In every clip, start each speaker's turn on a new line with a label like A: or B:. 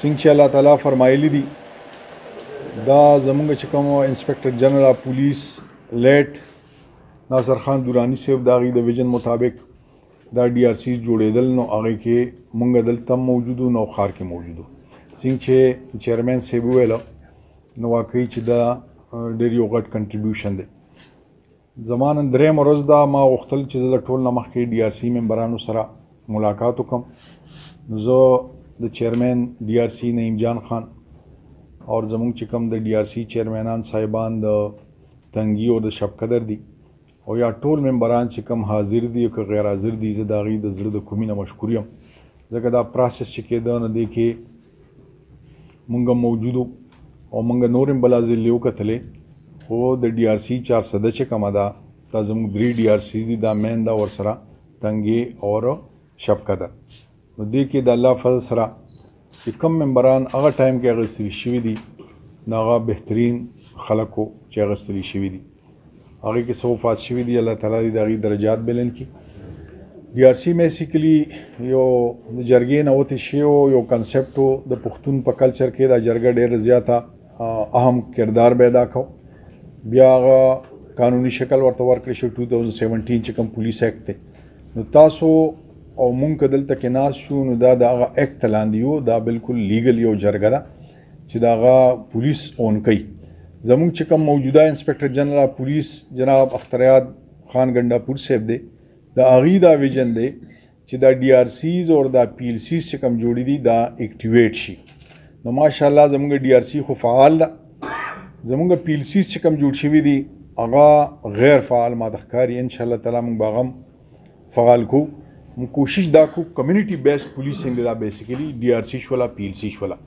A: څنګه چې الله تعالی فرمایلی دي دا زمونږ چې کوم انسپکټر جنرال اف پولیس لیټ ناصر خان دورانی صاحب د هغې د ویژن مطابق دا ډي آر سی جوړېدل نو هغې کې مونږ دلته موجود وو نو ښار کې موجود وو څنګه چې چیرمین صاحب وویله نو واقعي چې دا ډېر یو غټ کنټریبیوشن دی زما نن درېیمه ورځ ده ما غوښتل چې زه د ټول نه مخکې ډي آر سی ممبرانو سره ملاقات وکړم نو زه د چیرمین ډي آر سی نعیم جان خان اور زمونږ چې کوم د ډي آر سی چیرمینان صاحبان د تنګي او د شب قدر دي او یا ټول ممبران چې کوم حاضر دي او که غیر حاضر دي زه د هغوی د زړه د کومې نه مشکور یم ځکه دا پروسس چې کېده نو دې کې مونږ موجود وو او مونږ نور هم بلا ضلعې وکتلې خو د ډي آر سی 400 چې کومه ده دا زموږ 3 ډي آر سیز دي دا مین ده ورسره تنګي او شب قدر نو دې کې د الله فضل سره چې کم ممبران هغه ټایم کې اغوستلي شوي دي نو هغه بهترین خلکو چې اغوستلي شوي دي هغې کې څه وفات شوي دي الله تعالی دې د هغې درجات بلند کړي ډي آر سی بیسیکلي یو د جرګې نه وتې شوی یو کنسپټ و د پښتون په کلچر کې دا جرګه ډېره زیاته اهم کردار به ادا کو بیا هغه قانوني شکل ورته ورکړی شو 2017 چې کوم پولیس ایکټ دی نو تاسو او مونږ که دلته کې ناست شو نو دا د هغه ایکټ لاندې یو دا بالکل لیګل یو جرګه ده چې د هغه پولیس اون کوي زمونږ چې کوم موجوده انسپکټر جنرال اف پولیس جناب اختریاد خان ګنډاپور صاحب دی د هغې دا ویژن دی چې دا ډي آر سیز او دا پی ایل سیز چې کوم جوړي دي دا ایکټیویټ شي نو ماشاءالله زمونږ ډي آر سی خو فعال ده زمونږ پی ایل سیز چې کوم جوړ شوي دي هغه غیر فعال ماته ښکاري انشاءالله تعالی موږ به هغه هم فعال کوو موږ کوشش دا کوو کمیونټي بیسډ پولیسینګ دی دا بیسیکلي ډي آر سی شوله پی ایل سی شوله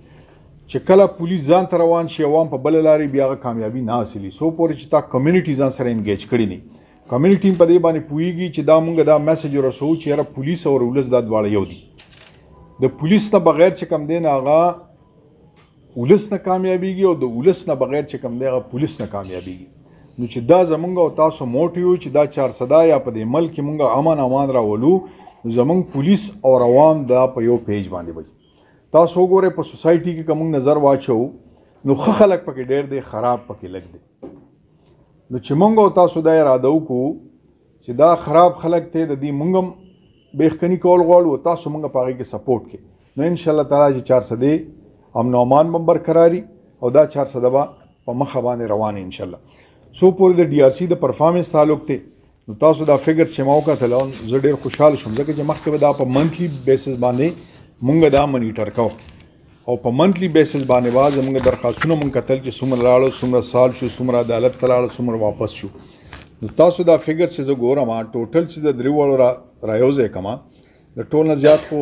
A: چې کله پولیس ځان ته روان شي عوام په بله لارې بیا هغه کامیابي نه حاصلي څو پورې چې تا کمیونټي ځان سره انګیج کړي دي کمیونټي په دې باندې پوهېږي چې دا مونږ دا میسج ورسوو چې یاره پولیس او ولس دا دواړه یو دي د پولیس نه بغیر چې کوم دی نه هغه ولس نه کامیابیږي او د ولس نه بغیر چې کوم دی هغه پولیس نه کامیابیږي نو چې دا زمونږ او تاسو موټیو چې دا 400 یا په دې ملک کې مونږ امن امان راولو نو زمونږ پولیس او عوام دا په یو پیج باندې وي تاسو وګورئ په سوسایټي کې که مونږ نظر واچو نو ښه خلک پکې ډېر دی خراب پکې لږ دی نو چې مونږ او تاسو دا اراده وکړو چې دا خراب خلک دی د دې مونږ هم بیخکني کول غواړو او تاسو مونږ په هغې کې سپورټ کې نو انشاءالله تعالی چې 400 امن و امان به برقراري او دا 400 به په مخه باندې روان انشاءالله څو پورې د ډي آر سی د پرفارمنس تعلق دی نو تاسو دا فګرز چې ما وکتل زه ډېر خوشحاله شوم ځکه چې مخکې به دا په منتھلی بیسس باندې مونږ دا منیټر کوو او په منتھلی بیسس باندې به زمونږ درخواستونه مونږ کتل چې څومره لاړو څومره سال شو څومره عدالت ته لاړو څومره واپس شو نو تاسو دا فګر چې زه ګورم ټوټل چې د درې واړو رایوځی کړم د ټول نه زیات خو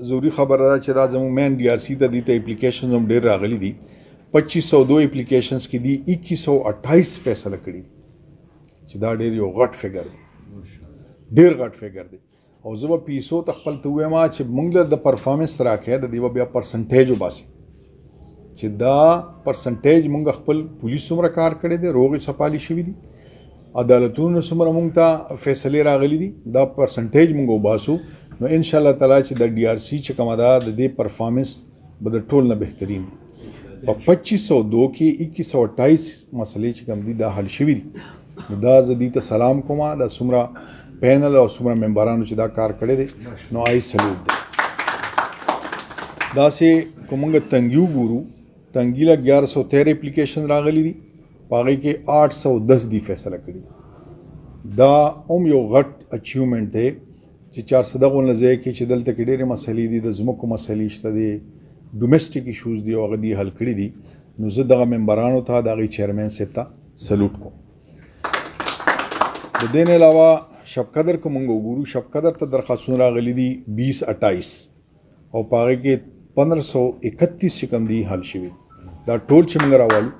A: ضروري خبره ده چې دا زموږ مین ډي آر سی ته دي ته اپلیکیشنز هم ډېر راغلي دي 2502 اپلیکیشنز کې دي 2128 فیصله کړي دي چې دا ډېر یو غټ فګر دی ډېر غټ فګر دی او زه به پیسو ته خپل ته ووایم چې موږ له د پرفارمنس راکې د دې به بیا پرسنټیج وباسي چې دا پرسنټیج موږ خپل پولیس څومره کار کړی دی روغې صفالي شوي دي عدالتونو څومره موږ ته فیصلې راغلي دي دا پرسنټیج موږ وباسو نو انشاءالله تعالی چې د ډي آر سی چې کومه ده د دې پرفارمنس به د ټول نه بهترین دي په 2502 کې 2128 مسلې چې کوم دي دا حل شوي دي نو دا زه دې ته سلام کوم دا څومره پینل او څومره ممبرانو چې دا کار کړی دی نو آی سلوټ دی داسې که موږ تنګي وګورو تنګي له 1113 اپلیکیشن راغلی دي په هغې کې 810 دی فیصله کړي دي دا هم یو غټ اچیومنټ دی چې 400 غونډه ځای کې چې دلته کې ډېرې مسلې دي د ځمکو مسلې شته دي ډومesټک ایشوز دي او هغه دي حل کړي دي نو زه دغه ممبرانو ته د هغې چیرمین صاحب ته سلوټ کوم د دې نه علاوه شب قدر که مونږ وګورو شب قدر ته درخواستونه راغلي دي 2028 او په هغې کې 1531 چې کوم دي حل شوي دا ټول چې مونږ راوالو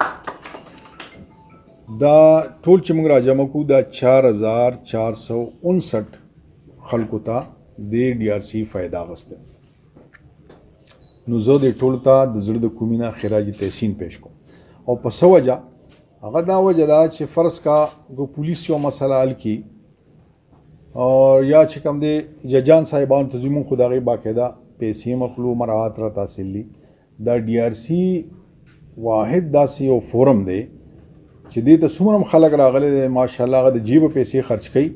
A: دا ټول چې مونږ راجمع کوو دا 4459 خلکو ته د ډي آر سی فایده اخیستی نو زه د ټولو ته د زړه د کومې نه خراج تحسین پیش کوم او په څه وجه هغه دا وجه ده چې فرض کا پولیس یو مسله حل کړي اور یا چې کوم دی ججان صاحبان ته زموږ خو د هغې باقاعده پیسې مخلو مراعات را تحصیل دي دا DRC واحد داسې یو فورم دی چې دې ته څومره خلک راغلي دي ماشاءالله هغه د جیبه پیسې خرچ کوي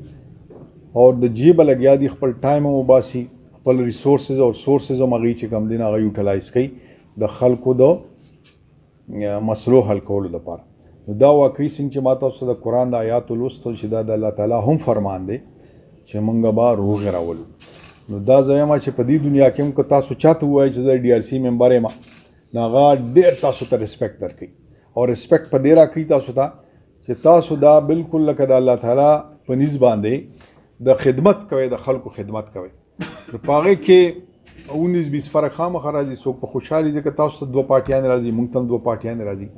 A: او د جیبه لګیا دي خپل ټایم هم وباسي خپل ریسورسز او سورسز هم هغوی چې کوم دي نه هغه یوټیلایز کوي د خلکو د مسلو حل کولو لپاره نو دا واقعي څنګه چې ما تاسو د قرآن د آیاتو لوستل چې دا د الله تعالی هم فرمان دی چې موږ به روغې راولو نو دا زه یم چې په دې دنیا کې هم که تاسو چاته ووایئ چې زه DRC ممبر یم نو هغه ډېر تاسو ته ریسپیکټ درکوي او ریسپیکټ په دې راکوي تاسو ته چې تاسو دا بالکل لکه د الله تعالی په نیز باندې د خدمت کوئ د خلکو خدمت کوئ نو په هغې کې 19-20 فرق خامخا راځي څوک په خوشحالي ځکه تاسو ته 2 پارټیان راځي موږ ته هم 2 پارټیان راځي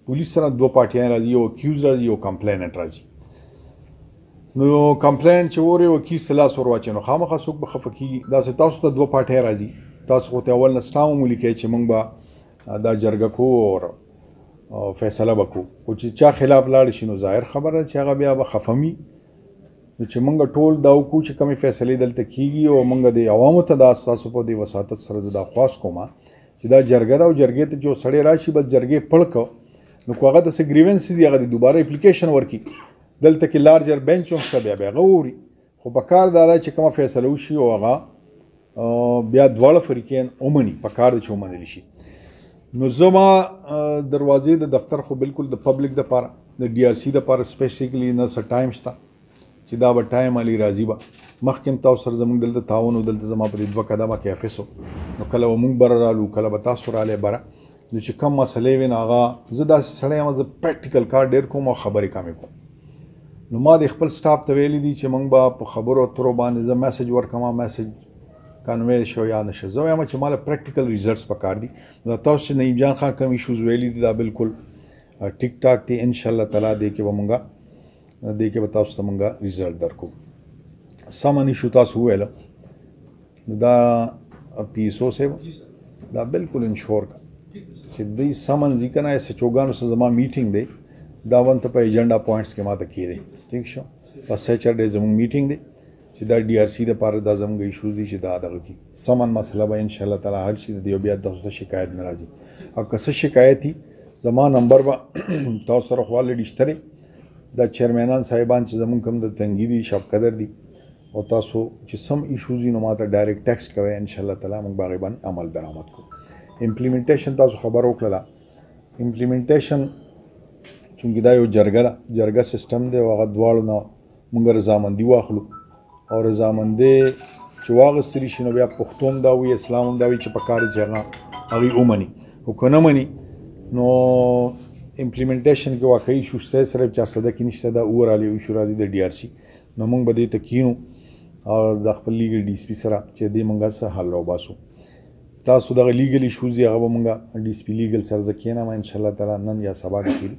A: پولیس سره 2 پارټیان راځي یو اکیوز راځي یو کمپلیننټ راځي نو کمپلینټ چې وره یو کیس لاس ور واچي نو خامخا څوک به خفه کېږي داسې تاسو ته 2 پارټیان راځي تاسو خو ته اول نه سټام ولیکئ چې موږ به دا جرګه کوو او فیصله وکړو خو چې چا خلاف لاړ شي نو ظاهر خبره چې هغه بیا به خفه وي نو چې موږ ټول دا وکړو چې کومې فیصلې دلته کېږي او موږ د عوامو ته دا ستاسو په دې وساطت سره زه دا خواست کوم چې دا جرګه ده او جرګې ته چې سړی راشي بس جرګې پړ کړه نو که هغه داسې ګریونسز دي هغه د دوباره اپلیکیشن ورکړي دلته کې لارجر بینچ هم شته بیا هغه ووري خو په کار دا ده چې کومه فیصله وشي او هغه بیا دواړه فریقین ومني په کار ده چې ومنلی شي نو زما دروازې د دفتر خو بالکل د پبلک دپاره د DRC دپاره سپیسیفیکلی نه څه ټایم شته چې دا به ټایم علي راځي به مخکې هم تاسو سره زموږ دلته تعاون و دلته زما په دې 2 قدمه کې افس و نو کله به موږ بره رالو کله به تاسو رالی بره نو چې کم مسلې وي نو هغه زه داسې سړی یم زه پریکټیکل کار ډېر کوم او خبرې کمې کوم نو ما د خپل سټاف ته ویلي دي چې موږ به په خبرو اترو باندې زه میسج ورکوم میسج کنوی شو یا نشه زه وایم چې ماله پریکټیکل ریزلټس پکار دي دا تاسو چې نعیم جان خان کوم ایشوز ویلي دي دا بالکل ټیک ټاک دي انشاءالله تعالی دې کې به مونږه دې کې به تاسو ته مونږه ریزلټ درکو سمن ایشو تاسو ویل دا PSO صاحب دا بالکل انشور کا چې دوی سمن ځکه نه ایسه چوګانو سره زما میټینګ دی دا ونته په ایجنډا پوینټس کې ماته کې دی ٹھیک شو په سیچرډے زموږ میټینګ دی چې دا DRC دپاره دا زموږ ایشوز دي چې دا دغه کي سمن مسله به انشاءالله تعالی حل شي د دې بیا تاسو ته شکایت نه راځي او که څه شکایت وي زما نمبر به تاسو سره خو الریډي شته دی دا چیرمنان صاحبان چې زموږ کوم د تنګي دي شب قدر دي او تاسو چې سم ایشوز وي نو ماته ډایرکټ ټیکسټ کوئ انشاءالله تعالی موږ به هغې باندې عمل درآمد کوو امپلیمنټیشن تاسو خبر وکړله امپلیمنټیشن چونکې دا یو جرګه ده جرګه سیسټم دی او هغه دواړو نه موږ رضامندي واخلو او رضامندي چې واغستلی شي نو بیا پښتو هم دا وي اسلام هم دا وي چې په کار چې هغه هغوی ومني خو که نه مني نو امپلیمنټیشن کې واقعي ایشو شته صرف چا صده کې نشته دا اوورال یو ایشو راځي د DRC نو موږ به دې ته کینو او د خپل لیګل DSP سره چې دې موږ څه حل راوباسو تاسو دغه لیګل ایشوز دي هغه به موږ DSP لیګل سره زه کښېنم انشاءالله تعالی نن یا سبا کې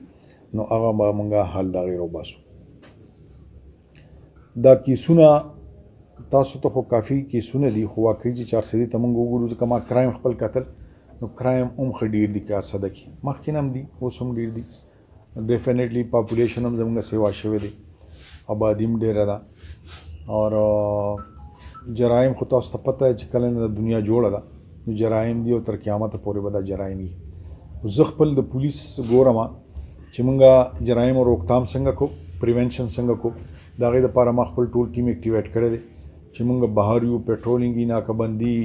A: نو هغه به موږ حل دغې راوباسو دا کیسونه تاسو ته خو کافي کیسونه دي خو واقعي چې 400 ته موږ وګورو ځکه ما کرایم خپل قتل نو کرایم هم ښه ډېر دي که صده کې مخکې نه هم دي اوس هم ډېر دي ډیفینیټلی پاپولیشن هم زموږ سیوا شوی دی آبادي هم ډېره ده او جرایم خو تاسو ته پته دی چې کله نه د دنیا جوړه ده نو جرایم دي او تر قیامته پورې به دا جرایم وي زه خپل د پولیس ګورم چې موږ جرایمو روکتام څنګه کو پریونشن څنګه کو د هغې دپاره ما خپل ټول ټیم اکټیویټ کړی دی چې موږ بهر یو پیټرولینګ وي ناکهبندي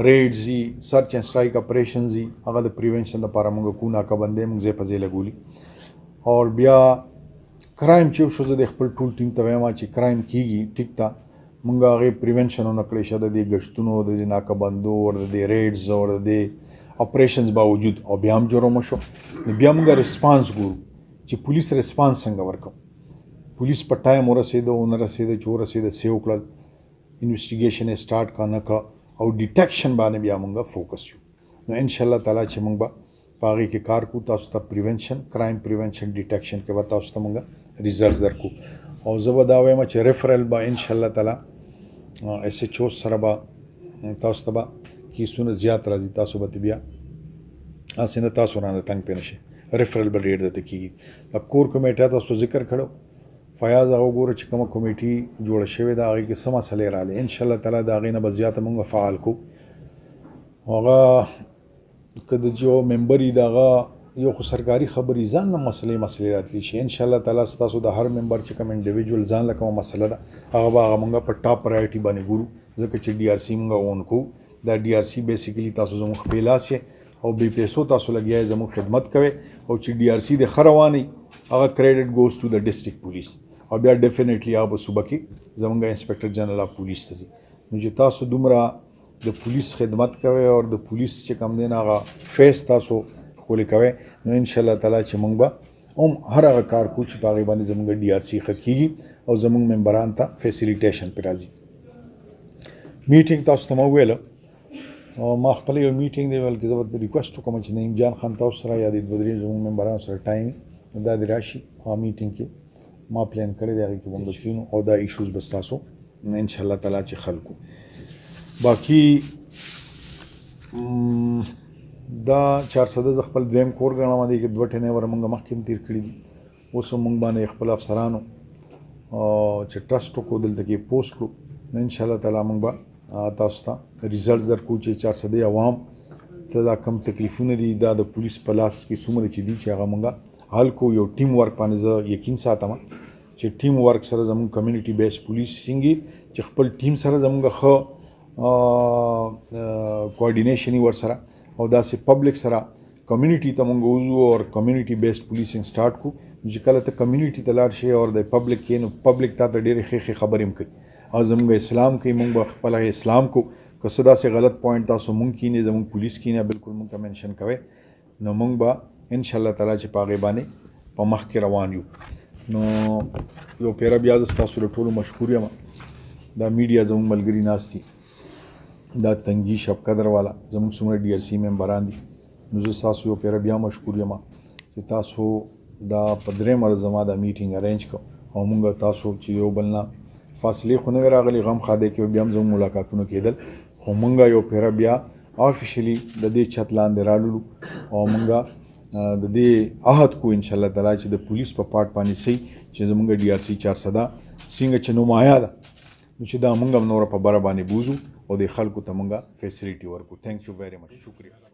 A: ریډز وي سرچ اینډ سټرایک اپریشنز وي هغه د پریونشن دپاره موږ کوو ناکهبندۍ موږ ځای په ځای لګولي او بیا کرایم چې وشو زه د خپل ټول ټیم ته وایم چې کرایم کېږي ټیک ده موږ هغې پریونشن ونه کړی شه د دې ګشتونو د دې ناکهبندو او د دې ریډز او د دې اپریشنز باوجود او بیا هم جرم وشو نو بیا موږ ریسپانس ګورو چې پولیس ریسپانس څنګه ورکوو پولیس په ټایم ورسېده ونه رسېده چې ورسېده څه وکړل انویسټیګیشن یې سټارټ کړه نه کړه او ډیټیکشن باندې بیا موږ فوکس یو نو انشاءالله تعالی چې موږ به په هغې کې کار کوو تاسو ته پریونشن کرایم پریونشن ډیټیکشن کې به تاسو ته موږ ریزلټس درکو او زه به دا وایم چې ریفرل به انشاءالله تعالی SHO سره به تاسو ته به کیسونه زیات راځي تاسو به بیا هسې نه تاسو رانه تنګ پرې نه شئ ریفرل به ډېر درته کېږي د کور کمیټه تاسو ذکر کړو فیاض هغه وګوره چې کومه کمیټي جوړه شوې ده هغې کې څه مسلې راغلې انشاءالله تعالی د هغې نه به زیاته موږ فعال کړو هغه که د جو ممبر یې دغه یو خو سرکاري خبرې ځان نه مسلې راتلی شي ان شاء الله تعالی ستاسو د هر ممبر چې کوم انډیویجوال ځان له کومه مسله ده هغه به هغه مونږ په ټاپ پرایورټي باندې ګورو ځکه چې ډي آر سی مونږ اون کوو دا ډي آر سی بیسیکلی تاسو زموږ خپې لاس یې او بې پیسو تاسو لګیا یې زموږ خدمت کوئ او چې ډي آر سی د ښه رواني هغه کریډټ ګوز ټو د ډسټرکټ پولیس او بیا ډیفینیټلی هغه به صوبه کې زموږ انسپکټر جنرال اف پولیس ته ځي نو چې تاسو دومره د پولیس خدمت کوئ او د پولیس چې کوم دی هغه فیس تاسو ښکلی کوئ نو انشاءالله تعالی چې موږ به هم هر هغه کار کوو چې په هغې باندې زموږ ډي آر سی ښه کېږي او زموږ ممبران ته فیسیلیټیشن پرې راځي میټینګ تاسو ته مو وویله ما خپل یو میټینګ دی بلکې زه به ریکویسټ وکړم چې نعیم جان خان تاسو سره یا د دوه درې زموږ ممبرانو سره ټایم دا دې راشي هغه میټینګ کې ما پلان کړی دی هغې کې به موږ کینو او دا ایشوز به ستاسو انشاءالله تعالی چې حل کړو باقي دا 400 زه خپل دویم کور ګڼم دی کې 2 ټنې ور موږ مخکې هم تیر کړي دي اوس هم موږ باندې خپل افسرانو چې ټرسټ وکړو دلته کې پوسټ کړو نو انشاءالله تعالی موږ به تاسو ته ریزلټ درکړو چې 400 عوام ته دا کم تکلیفونه دي دا د پولیس په لاس کې څومره چې دي چې هغه موږ حل کو یو ټیم ورک باندې زه یقین ساتم چې ټیم ورک سره زموږ کمیونټي بیس پولیسینګ چې خپل ټیم سره زموږ ښه کوارډینیشن ور سره او داسې پبلک سره کمیونټي ته موږ وځو او کمیونټي بیسډ پولیسینګ سٹارټ کو چې کله ته کمیونټي ته لاړ شي او د پبلک کې نو پبلک ته ډېرې ښې خبرې هم کوي او زموږ اسلام کې موږ خپل اسلام کو که څه داسې غلط پوینټ تاسو موږ کې نه زموږ پولیس کې نه بالکل موږ ته منشن کوي نو موږ به ان شاء الله تعالی چې پاغه باندې په مخ کې روان یو نو یو پیره بیا تاسو ټول مشکور یم دا میډیا زموږ ملګری ناشتي دا تنګي شب قدر والا زموږ څومره ډي آر سی ممبران دي نو زه تاسو یو پیره بیا مشکور یم چې تاسو دا په درې مر زما دا میټینګ ارینج کو او موږ تاسو چې یو بلنا فاصله خو نه راغلي غم خاده کې بیا هم زموږ ملاقاتونه کېدل خو موږ یو پیره بیا افیشلی د دې چت لاندې رالو او موږ د دې عهد کو ان شاء الله تعالی چې د پولیس په پارت باندې سي چې زموږ ډي آر سی 400 څنګه چې نمایا ده نو چې دا موږ نور په بره باندې بوزو او د خلکو ته موږ فیسیلیټي ورکو ثانک یو ویری مچ شکریہ